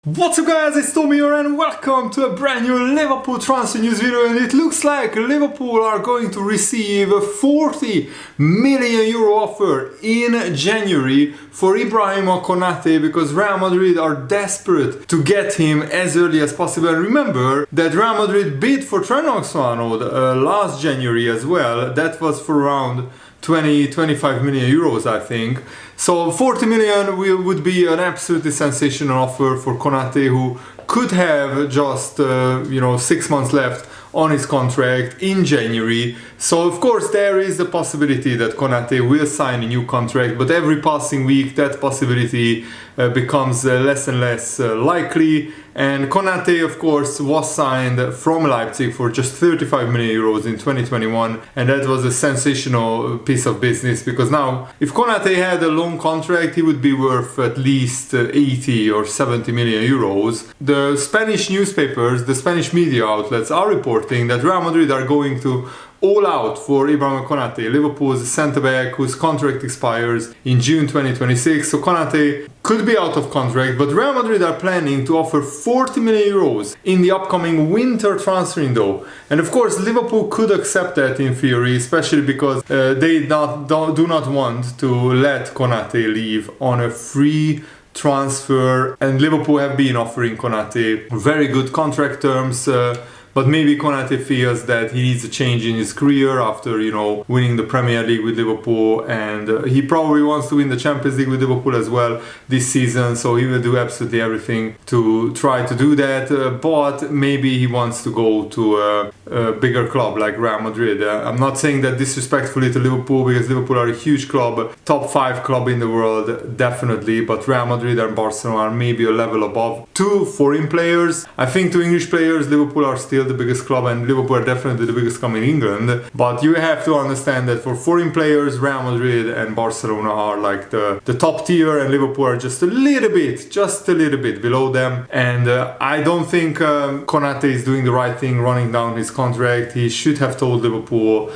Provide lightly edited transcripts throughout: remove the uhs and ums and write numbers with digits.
What's up guys, it's Tommy here and welcome to a brand new Liverpool transfer news video, and it looks like Liverpool are going to receive a 40 million euro offer in January for Ibrahima Konate because Real Madrid are desperate to get him as early as possible. And remember that Real Madrid bid for Trent Alexander-Arnold last January as well. That was for around 25 million euros, I think. So 40 million would be an absolutely sensational offer for Konate, who could have just 6 months left on his contract in January. So of course there is the possibility that Konate will sign a new contract, but every passing week that possibility becomes less and less likely. And Konate, of course, was signed from Leipzig for just 35 million euros in 2021, and that was a sensational piece of business because now, if Konate had a long contract, he would be worth at least 80 or 70 million euros. The Spanish newspapers, the Spanish media outlets are reporting that Real Madrid are going to all out for Ibrahima Konate, Liverpool's centre-back whose contract expires in June 2026. So Konate could be out of contract, but Real Madrid are planning to offer 40 million euros in the upcoming winter transfer window. And of course Liverpool could accept that in theory, especially because they do not want to let Konate leave on a free transfer, and Liverpool have been offering Konate very good contract terms. But maybe Konate feels that he needs a change in his career after, winning the Premier League with Liverpool, and he probably wants to win the Champions League with Liverpool as well this season, so he will do absolutely everything to try to do that, but maybe he wants to go to a bigger club like Real Madrid. I'm not saying that disrespectfully to Liverpool, because Liverpool are a huge club, top 5 club in the world, definitely, but Real Madrid and Barcelona are maybe a level above. 2 foreign players, I think 2 English players, Liverpool are still the biggest club, and Liverpool are definitely the biggest club in England, but you have to understand that for foreign players, Real Madrid and Barcelona are like the top tier, and Liverpool are just a little bit below them. And I don't think Konate is doing the right thing running down his contract. He should have told Liverpool,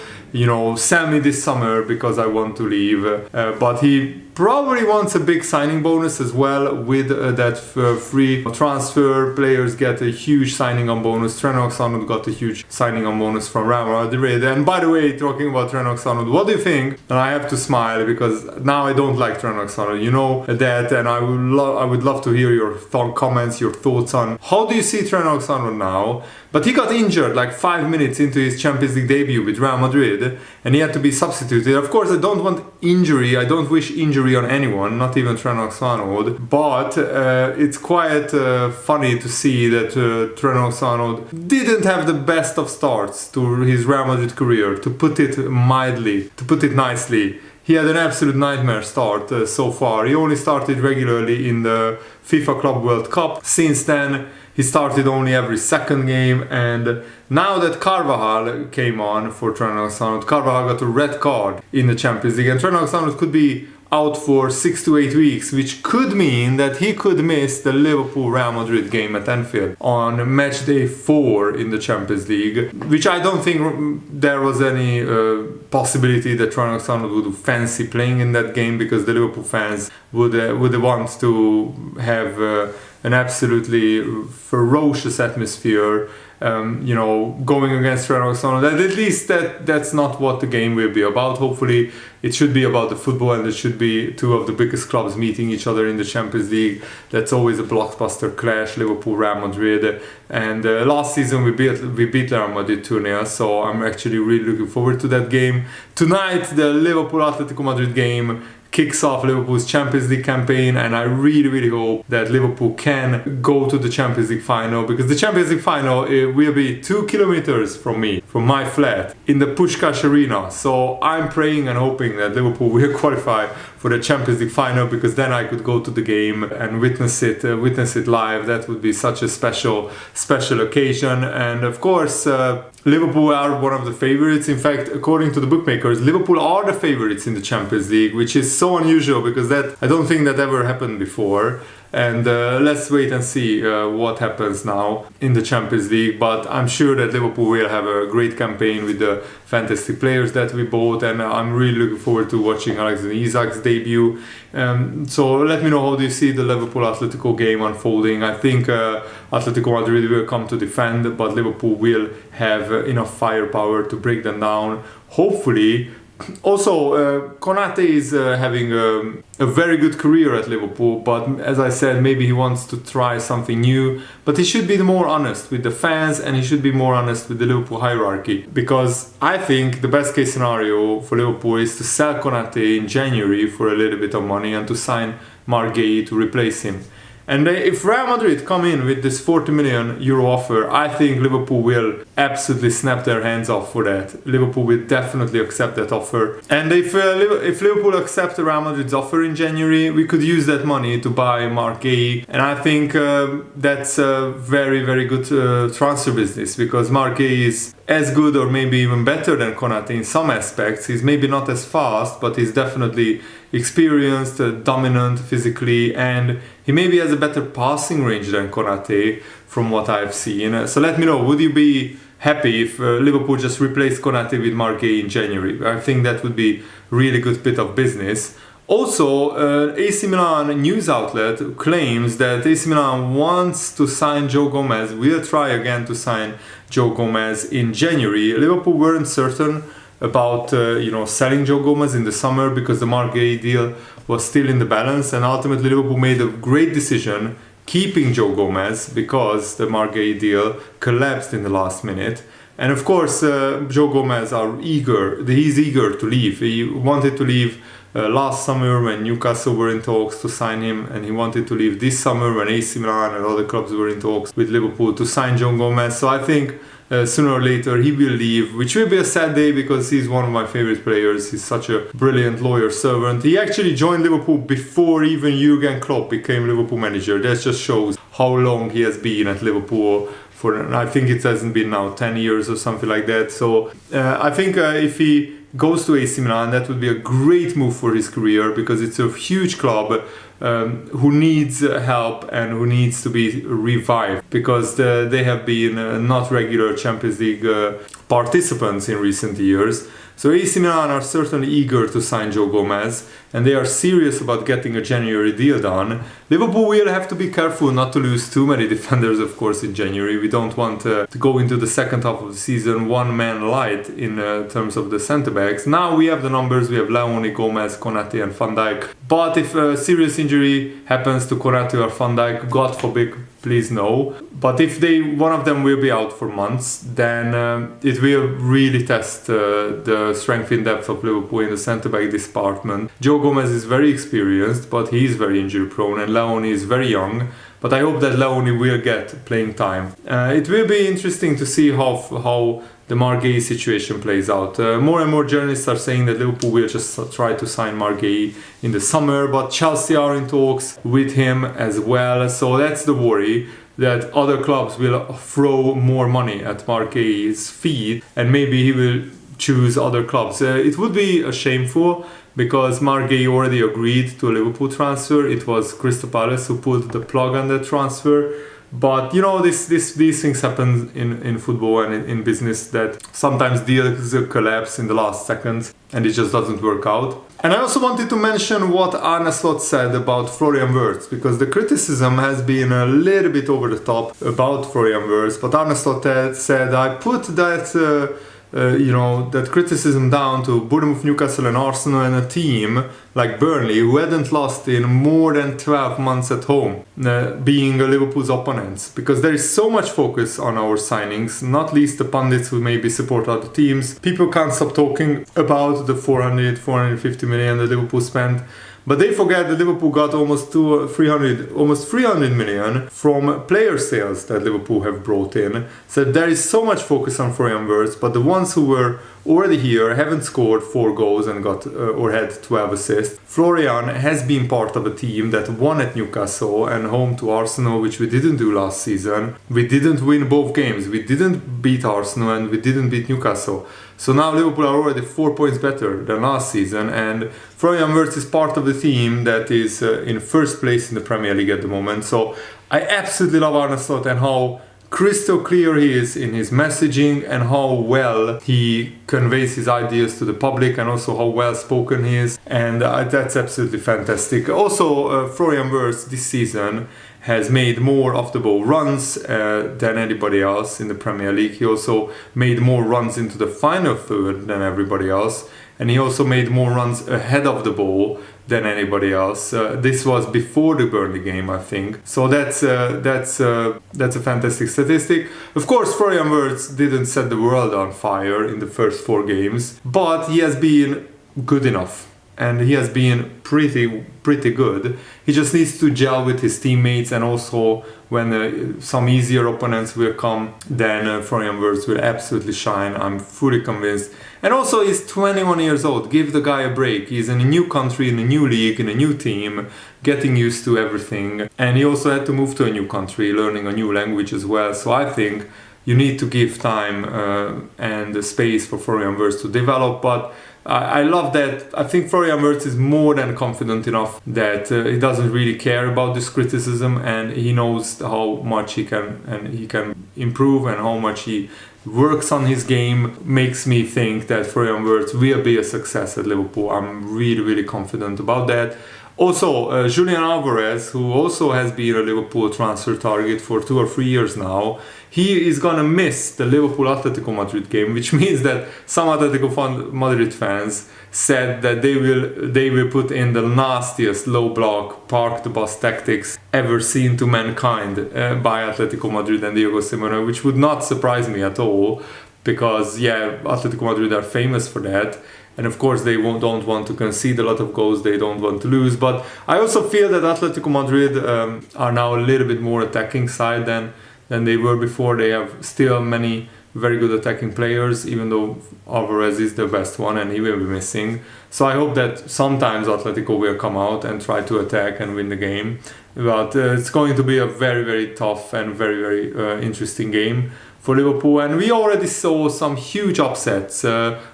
sell me this summer because I want to leave, but he probably wants a big signing bonus as well. With that free transfer, players get a huge signing on bonus. Trent Alexander got a huge signing on bonus from Real Madrid. And by the way, talking about Trent Alexander, what do you think? And I have to smile because now I don't like Trent Alexander, you know that, and I would love to hear your comments, your thoughts on how do you see Trent Alexander now. But he got injured like 5 minutes into his Champions League debut with Real Madrid, and he had to be substituted. Of course, I don't want injury. I don't wish injury on anyone, not even Trent Alexander-Arnold. But it's quite funny to see that Trent Alexander-Arnold didn't have the best of starts to his Real Madrid career, to put it mildly, to put it nicely. He had an absolute nightmare start so far. He only started regularly in the FIFA Club World Cup. Since then, he started only every second game, and now that Carvajal came on for Trent Alexander, Carvajal got a red card in the Champions League, and Trent Alexander could be out for 6 to 8 weeks, which could mean that he could miss the Liverpool-Real Madrid game at Anfield on match day 4 in the Champions League, which I don't think there was any possibility that Trent Alexander would fancy playing in that game, because the Liverpool fans would want to have an absolutely ferocious atmosphere, going against Trent Alexander. At least that's not what the game will be about. Hopefully it should be about the football, and it should be 2 of the biggest clubs meeting each other in the Champions League. That's always a blockbuster clash, Liverpool, Real Madrid. And last season we beat Real Madrid 2-0, so I'm actually really looking forward to that game. Tonight the Liverpool Atletico Madrid game kicks off Liverpool's Champions League campaign, and I really, really hope that Liverpool can go to the Champions League final, because the Champions League final will be 2 kilometers from me, from my flat, in the Puskás Arena. So I'm praying and hoping that Liverpool will qualify for the Champions League final, because then I could go to the game and witness it live. That would be such a special occasion. And of course, Liverpool are one of the favorites. In fact, according to the bookmakers, Liverpool are the favorites in the Champions League, which is so unusual because that I don't think that ever happened before. And let's wait and see what happens now in the Champions League. But I'm sure that Liverpool will have a great campaign with the fantastic players that we bought. And I'm really looking forward to watching Alexander Isak's debut. So let me know, how do you see the Liverpool-Atletico game unfolding? I think Atletico Madrid will come to defend, but Liverpool will have enough firepower to break them down, hopefully. Also, Konate is having a very good career at Liverpool, but as I said, maybe he wants to try something new. But he should be more honest with the fans, and he should be more honest with the Liverpool hierarchy. Because I think the best case scenario for Liverpool is to sell Konate in January for a little bit of money and to sign Marc Guehi to replace him. And if Real Madrid come in with this 40 million euro offer, I think Liverpool will absolutely snap their hands off for that. Liverpool will definitely accept that offer. And if Liverpool accept Real Madrid's offer in January, we could use that money to buy Marc Guehi. And I think that's a very, very good transfer business, because Marc Guehi is as good or maybe even better than Konate in some aspects. He's maybe not as fast, but he's definitely experienced, dominant physically, and he maybe has a better passing range than Konate from what I've seen. So let me know, would you be happy if Liverpool just replaced Konate with Marc Guehi in January? I think that would be really good bit of business. Also, AC Milan news outlet claims that AC Milan wants to sign Joe Gomez, will try again to sign Joe Gomez in January. Liverpool weren't certain about selling Joe Gomez in the summer because the Marc Guehi deal was still in the balance, and ultimately Liverpool made a great decision keeping Joe Gomez because the Marc Guehi deal collapsed in the last minute. And of course, Joe Gomez he's eager to leave. He wanted to leave last summer when Newcastle were in talks to sign him, and he wanted to leave this summer when AC Milan and other clubs were in talks with Liverpool to sign Joe Gomez. So I think sooner or later he will leave, which will be a sad day because he's one of my favorite players. He's such a brilliant lawyer servant. He actually joined Liverpool before even Jurgen Klopp became Liverpool manager. That just shows how long he has been at Liverpool. I think it hasn't been now 10 years or something like that. So I think if he goes to AC Milan, that would be a great move for his career, because it's a huge club who needs help and who needs to be revived, because they have been not regular Champions League participants in recent years. So AC Milan are certainly eager to sign Joe Gomez, and they are serious about getting a January deal done. Liverpool will have to be careful not to lose too many defenders, of course, in January. We don't want to go into the second half of the season one man light in terms of the centre-backs. Now we have the numbers, we have Leone, Gomez, Konate and Van Dijk. But if a serious injury happens to Konate or Van Dijk, God forbid, please no. But if one of them will be out for months, then it will really test the strength in depth of Liverpool in the centre-back department. Joe Gomez is very experienced, but he is very injury-prone, and Leone is very young. But I hope that Leone will get playing time. It will be interesting to see how the Marc Guehi situation plays out. More and more journalists are saying that Liverpool will just try to sign Marc Guehi in the summer, but Chelsea are in talks with him as well. So that's the worry, that other clubs will throw more money at Marc Guehi's feet, and maybe he will choose other clubs. It would be shameful, because Marc Guehi already agreed to a Liverpool transfer. It was Crystal Palace who pulled the plug on that transfer. But these things happen in football and in business, that sometimes deals collapse in the last seconds and it just doesn't work out. And I also wanted to mention what Arne Slot said about Florian Wirtz, because the criticism has been a little bit over the top about Florian Wirtz. But Arne Slot said, I put that that criticism down to Bournemouth, Newcastle and Arsenal, and a team like Burnley who hadn't lost in more than 12 months at home, being Liverpool's opponents, because there is so much focus on our signings, not least the pundits who maybe support other teams. People can't stop talking about the 450 million that Liverpool spent. But they forget that Liverpool got almost 300 million from player sales that Liverpool have brought in. So there is so much focus on Florian Wirtz, but the ones who were already here haven't scored 4 goals and got or had 12 assists. Florian has been part of a team that won at Newcastle and home to Arsenal, which we didn't do last season. We didn't win both games. We didn't beat Arsenal and we didn't beat Newcastle. So now Liverpool are already 4 points better than last season, and Florian Wirtz is part of the team that is in first place in the Premier League at the moment. So I absolutely love Arne Slot and how crystal clear he is in his messaging and how well he conveys his ideas to the public, and also how well spoken he is, and that's absolutely fantastic. Also, Florian Wirtz this season has made more off the ball runs than anybody else in the Premier League. He also made more runs into the final third than everybody else, and he also made more runs ahead of the ball than anybody else. This was before the Burnley game, I think. So that's a fantastic statistic. Of course, Florian Wirtz didn't set the world on fire in the first 4 games, but he has been good enough. And he has been pretty good. He just needs to gel with his teammates, and also when some easier opponents will come, then Florian Wirtz will absolutely shine. I'm fully convinced. And also, he's 21 years old. Give the guy a break. He's in a new country, in a new league, in a new team, getting used to everything. And he also had to move to a new country, learning a new language as well. So I think you need to give time and space for Florian Wirtz to develop. But I love that. I think Florian Wirtz is more than confident enough that he doesn't really care about this criticism, and he knows how much he can improve and how much he works on his game. Makes me think that Florian Wirtz will be a success at Liverpool. I'm really confident about that. Also, Julian Alvarez, who also has been a Liverpool transfer target for 2 or 3 years now, he is gonna miss the Liverpool Atletico Madrid game, which means that some Atletico Madrid fans said that they will put in the nastiest low block, park the bus tactics ever seen to mankind by Atletico Madrid and Diego Simeone, which would not surprise me at all, because Atletico Madrid are famous for that. And of course they don't want to concede a lot of goals, they don't want to lose. But I also feel that Atletico Madrid are now a little bit more attacking side than they were before. They have still many very good attacking players, even though Alvarez is the best one and he will be missing. So I hope that sometimes Atletico will come out and try to attack and win the game. But it's going to be a very tough and very interesting game for Liverpool. And we already saw some huge upsets.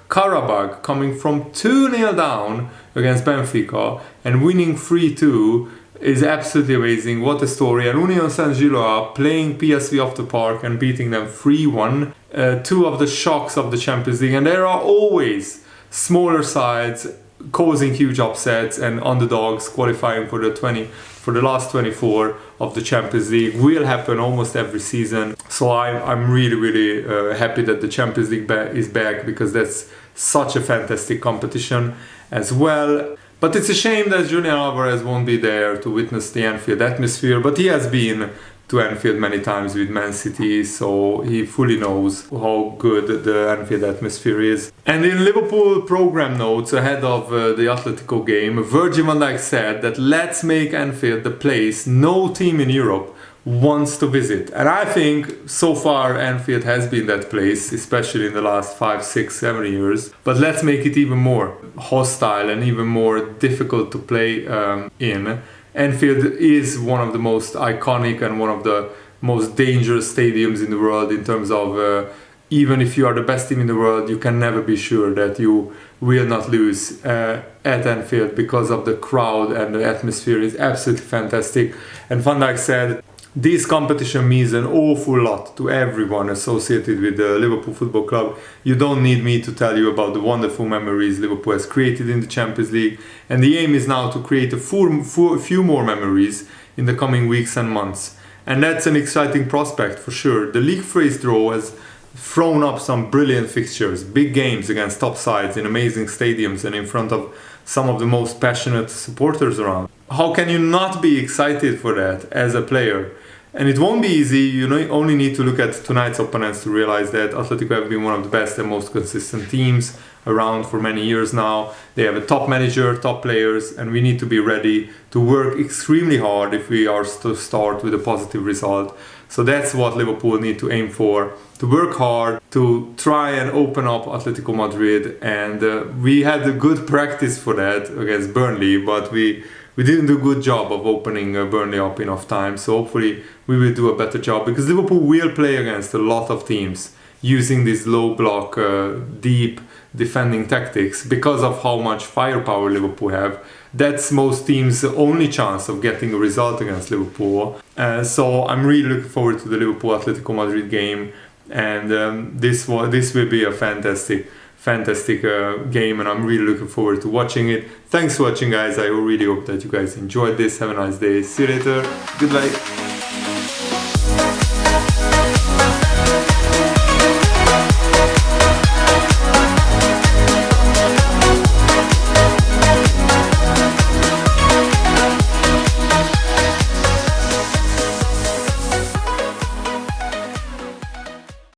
Karabakh coming from 2-0 down against Benfica and winning 3-2 is absolutely amazing. What a story. And Union Saint-Gilloise playing PSV off the park and beating them 3-1. 2 of the shocks of the Champions League. And there are always smaller sides causing huge upsets and underdogs qualifying for the last 24 of the Champions League. Will happen almost every season. So I'm really happy that the Champions League is back, because that's such a fantastic competition as well. But it's a shame that Julian Alvarez won't be there to witness the Anfield atmosphere, but he has been to Anfield many times with Man City, so he fully knows how good the Anfield atmosphere is. And in Liverpool program notes ahead of the Atletico game, Virgil van Dijk said that let's make Anfield the place no team in Europe wants to visit. And I think so far Anfield has been that place, especially in the last 5, 6, 7 years. But let's make it even more hostile and even more difficult to play in. Anfield is one of the most iconic and one of the most dangerous stadiums in the world in terms of even if you are the best team in the world, you can never be sure that you will not lose at Anfield, because of the crowd, and the atmosphere is absolutely fantastic. And Van Dijk said, this competition means an awful lot to everyone associated with the Liverpool Football Club. You don't need me to tell you about the wonderful memories Liverpool has created in the Champions League, and the aim is now to create a few more memories in the coming weeks and months. And that's an exciting prospect for sure. The league phase draw has thrown up some brilliant fixtures, big games against top sides in amazing stadiums and in front of some of the most passionate supporters around. How can you not be excited for that as a player? And it won't be easy. You only need to look at tonight's opponents to realize that Atletico have been one of the best and most consistent teams around for many years now. They have a top manager, top players, and we need to be ready to work extremely hard if we are to start with a positive result. So that's what Liverpool need to aim for, to work hard, to try and open up Atletico Madrid. And we had a good practice for that against Burnley, but we didn't do a good job of opening Burnley up enough time. So hopefully we will do a better job, because Liverpool will play against a lot of teams using this low block, deep defending tactics because of how much firepower Liverpool have. That's most teams' only chance of getting a result against Liverpool. So I'm really looking forward to the Liverpool Atletico Madrid game, and this will be a fantastic game, and I'm really looking forward to watching it. Thanks for watching, guys. I really hope that you guys enjoyed this. Have a nice day. See you later. Goodbye.